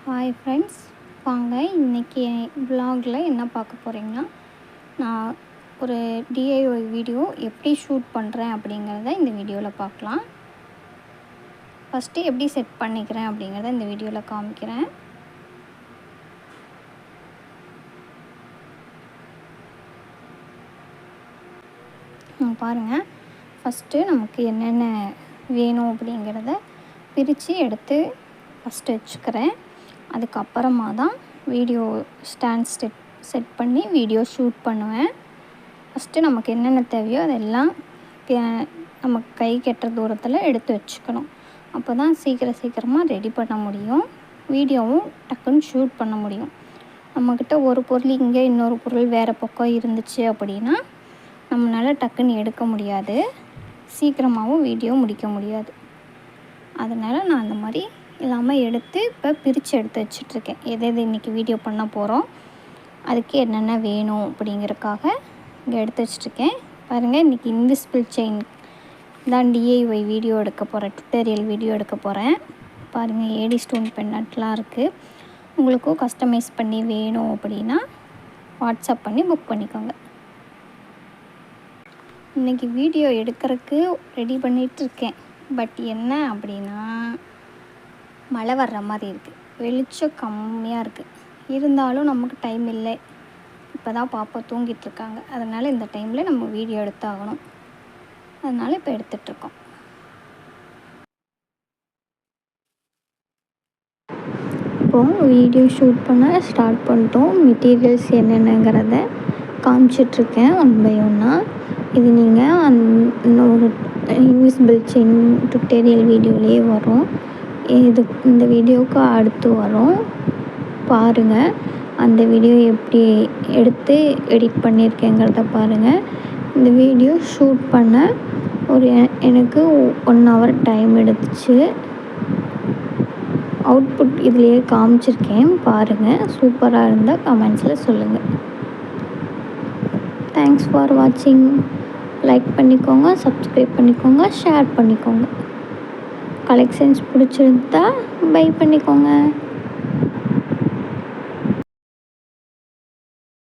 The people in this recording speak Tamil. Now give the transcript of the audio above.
ஹாய் ஃப்ரெண்ட்ஸ், வாங்க இன்றைக்கி வ்ளாகில் என்ன பார்க்க போகிறீங்கன்னா, நான் ஒரு டிஐஒய் வீடியோ எப்படி ஷூட் பண்ணுறேன் அப்படிங்கிறத இந்த வீடியோவில் பார்க்கலாம். ஃபஸ்ட்டு எப்படி செட் பண்ணிக்கிறேன் அப்படிங்கிறத இந்த வீடியோவில் காமிக்கிறேன். பாருங்கள், ஃபஸ்ட்டு நமக்கு என்னென்ன வேணும் அப்படிங்கிறத பிரித்து எடுத்து ஃபஸ்ட்டு வச்சுக்கிறேன். அதுக்கப்புறமா தான் வீடியோ ஸ்டாண்ட் செட் பண்ணி வீடியோ ஷூட் பண்ணுவேன். ஃபஸ்ட்டு நமக்கு என்னென்ன தேவையோ அதெல்லாம் நமக்கு கை கெட்டுற தூரத்தில் எடுத்து வச்சுக்கணும். அப்போ தான் சீக்கிரமாக ரெடி பண்ண முடியும், வீடியோவும் டக்குன்னு ஷூட் பண்ண முடியும். நம்மக்கிட்ட ஒரு பொருள் இங்கே, இன்னொரு பொருள் வேறு பக்கம் இருந்துச்சு அப்படின்னா நம்மளால் டக்குன்னு எடுக்க முடியாது, சீக்கிரமாகவும் வீடியோ முடிக்க முடியாது. அதனால் நான் அந்த மாதிரி இல்லாமல் எடுத்து இப்போ பிரித்து எடுத்து வச்சிட்ருக்கேன். எது இன்றைக்கி வீடியோ பண்ண போகிறோம், அதுக்கு என்னென்ன வேணும் அப்படிங்கிறதுக்காக இங்கே எடுத்து வச்சிட்ருக்கேன். பாருங்கள், இன்றைக்கி இன்விசிபிள் செயின் தான் டிஐஒய் வீடியோ எடுக்க போகிறேன், டுட்டோரியல் வீடியோ எடுக்க போகிறேன். பாருங்கள், ஏடி ஸ்டோன் பென்னட்லாம் இருக்குது. உங்களுக்கும் கஸ்டமைஸ் பண்ணி வேணும் அப்படின்னா வாட்ஸ்அப் பண்ணி புக் பண்ணிக்கோங்க. இன்றைக்கி வீடியோ எடுக்கிறதுக்கு ரெடி பண்ணிகிட்ருக்கேன். பட் என்ன அப்படின்னா, மழை வர்ற மாதிரி இருக்குது, வெளிச்சம் கம்மியாக இருக்குது. இருந்தாலும் நமக்கு டைம் இல்லை, இப்போ தான் பாப்பா தூங்கிட்டுருக்காங்க. அதனால் இந்த டைமில் நம்ம வீடியோ எடுத்தாகணும். அதனால் இப்போ எடுத்துகிட்ருக்கோம். இப்போது வீடியோ ஷூட் பண்ண ஸ்டார்ட் பண்ணிட்டோம். மெட்டீரியல்ஸ் என்னென்னங்கிறத காமிச்சிட்ருக்கேன் ஒன் பை ஒன்னாக. இது நீங்கள் இன்னொரு இன்விசிபிள் செயின் டுட்டோரியல் வீடியோலேயே வரும். இந்த வீடியோவுக்கு அடுத்து வரும், பாருங்கள். அந்த வீடியோ எப்படி எடுத்து எடிட் பண்ணியிருக்கேங்கிறத பாருங்கள். இந்த வீடியோ ஷூட் பண்ண எனக்கு 1 hour டைம் எடுத்துச்சு. அவுட்புட் இதுலேயே காமிச்சிருக்கேன், பாருங்கள். சூப்பராக இருந்தால் கமெண்ட்ஸில் சொல்லுங்கள். தேங்க்ஸ் ஃபார் வாட்சிங். லைக் பண்ணிக்கோங்க, சப்ஸ்கிரைப் பண்ணிக்கோங்க, ஷேர் பண்ணிக்கோங்க. கலெக்ஷன்ஸ் பிடிச்சிருந்தா பை பண்ணிக்கோங்க.